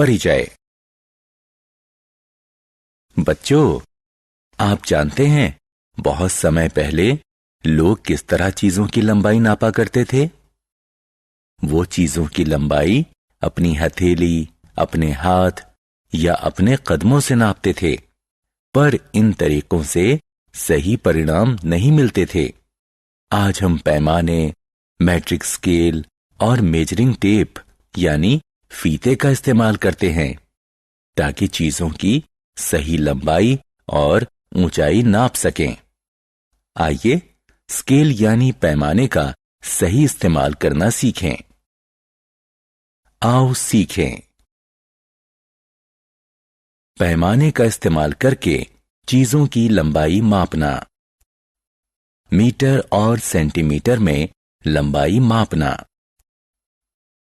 परिचय। बच्चों, आप जानते हैं बहुत समय पहले लोग किस तरह चीजों की लंबाई नापा करते थे? वो चीजों की लंबाई अपनी हथेली, अपने हाथ या अपने कदमों से नापते थे, पर इन तरीकों से सही परिणाम नहीं मिलते थे। आज हम पैमाने, मैट्रिक स्केल और मेजरिंग टेप यानी फीते का इस्तेमाल करते हैं ताकि चीजों की सही लंबाई और ऊंचाई नाप सकें। आइए स्केल यानी पैमाने का सही इस्तेमाल करना सीखें। आओ सीखें। पैमाने का इस्तेमाल करके चीजों की लंबाई मापना। मीटर और सेंटीमीटर में लंबाई मापना।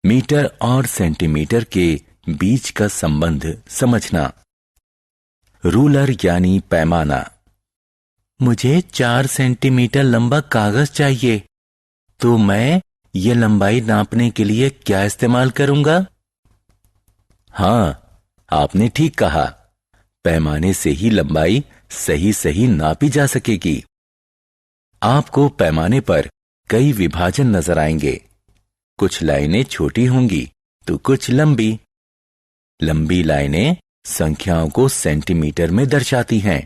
मीटर और सेंटीमीटर के बीच का संबंध समझना। रूलर यानी पैमाना। मुझे 4 सेंटीमीटर लंबा कागज चाहिए, तो मैं ये लंबाई नापने के लिए क्या इस्तेमाल करूंगा? हाँ, आपने ठीक कहा। पैमाने से ही लंबाई सही नापी जा सकेगी। आपको पैमाने पर कई विभाजन नजर आएंगे। कुछ लाइनें छोटी होंगी तो कुछ लंबी। लंबी लाइनें संख्याओं को सेंटीमीटर में दर्शाती हैं।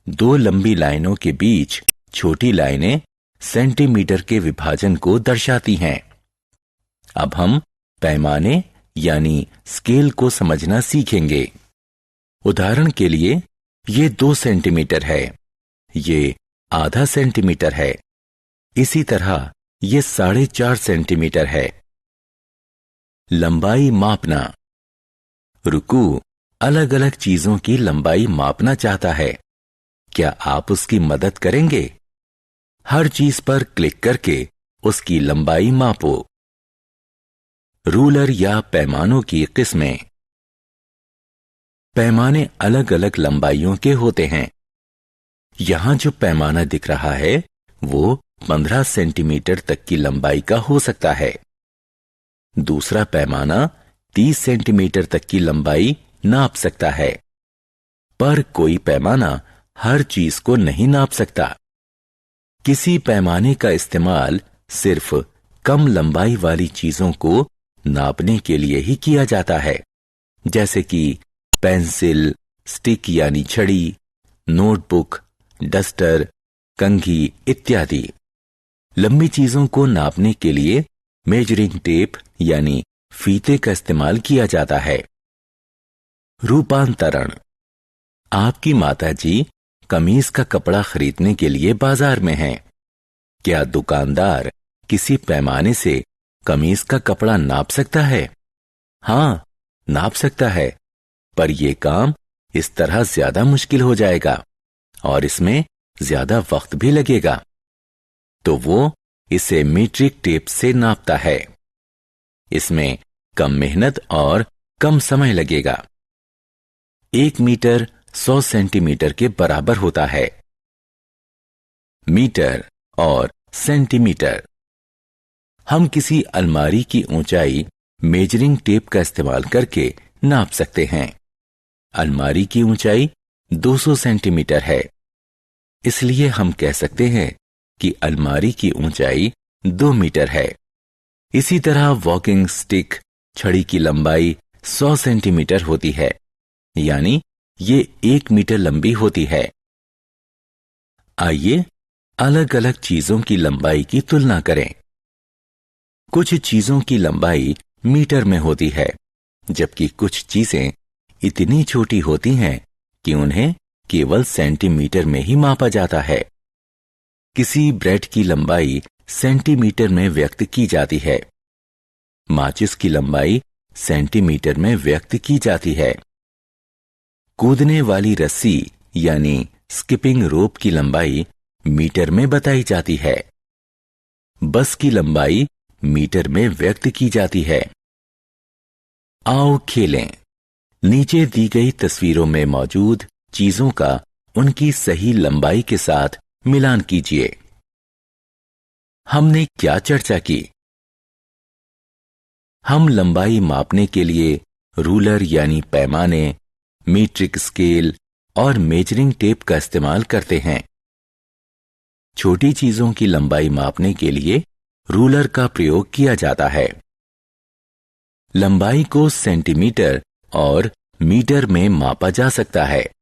2 लंबी लाइनों के बीच छोटी लाइनें सेंटीमीटर के विभाजन को दर्शाती हैं। अब हम पैमाने यानी स्केल को समझना सीखेंगे। उदाहरण के लिए ये 2 सेंटीमीटर है, ये आधा सेंटीमीटर है, इसी तरह ये 4.5 सेंटीमीटर है। लंबाई मापना। रुकू अलग अलग चीजों की लंबाई मापना चाहता है। क्या आप उसकी मदद करेंगे? हर चीज पर क्लिक करके उसकी लंबाई मापो। रूलर या पैमानों की किस्में। पैमाने अलग अलग लंबाइयों के होते हैं। यहां जो पैमाना दिख रहा है वो 15 सेंटीमीटर तक की लंबाई का हो सकता है। दूसरा पैमाना 30 सेंटीमीटर तक की लंबाई नाप सकता है। पर कोई पैमाना हर चीज को नहीं नाप सकता। किसी पैमाने का इस्तेमाल सिर्फ कम लंबाई वाली चीजों को नापने के लिए ही किया जाता है, जैसे कि पेंसिल, स्टिक यानी छड़ी, नोटबुक, डस्टर, कंघी इत्यादि। लंबी चीजों को नापने के लिए मेजरिंग टेप यानी फीते का इस्तेमाल किया जाता है। रूपांतरण। आपकी माताजी कमीज का कपड़ा खरीदने के लिए बाजार में हैं। क्या दुकानदार किसी पैमाने से कमीज का कपड़ा नाप सकता है? हाँ, नाप सकता है, पर यह काम इस तरह ज्यादा मुश्किल हो जाएगा और इसमें ज्यादा वक्त भी लगेगा। तो वो इसे मीट्रिक टेप से नापता है। इसमें कम मेहनत और कम समय लगेगा। 1 मीटर 100 सेंटीमीटर के बराबर होता है। मीटर और सेंटीमीटर। हम किसी अलमारी की ऊंचाई मेजरिंग टेप का इस्तेमाल करके नाप सकते हैं। अलमारी की ऊंचाई 200 सेंटीमीटर है, इसलिए हम कह सकते हैं कि अलमारी की ऊंचाई 2 मीटर है। इसी तरह वॉकिंग स्टिक छड़ी की लंबाई 100 सेंटीमीटर होती है, यानी ये 1 मीटर लंबी होती है। आइए अलग अलग चीजों की लंबाई की तुलना करें। कुछ चीजों की लंबाई मीटर में होती है, जबकि कुछ चीजें इतनी छोटी होती हैं कि उन्हें केवल सेंटीमीटर में ही मापा जाता है। किसी ब्रेड की लंबाई सेंटीमीटर में व्यक्त की जाती है। माचिस की लंबाई सेंटीमीटर में व्यक्त की जाती है। कूदने वाली रस्सी यानी स्किपिंग रोप की लंबाई मीटर में बताई जाती है। बस की लंबाई मीटर में व्यक्त की जाती है। आओ खेलें। नीचे दी गई तस्वीरों में मौजूद चीजों का उनकी सही लंबाई के साथ मिलान कीजिए। हमने क्या चर्चा की? हम लंबाई मापने के लिए रूलर यानी पैमाने, मीट्रिक स्केल और मेजरिंग टेप का इस्तेमाल करते हैं। छोटी चीजों की लंबाई मापने के लिए रूलर का प्रयोग किया जाता है। लंबाई को सेंटीमीटर और मीटर में मापा जा सकता है।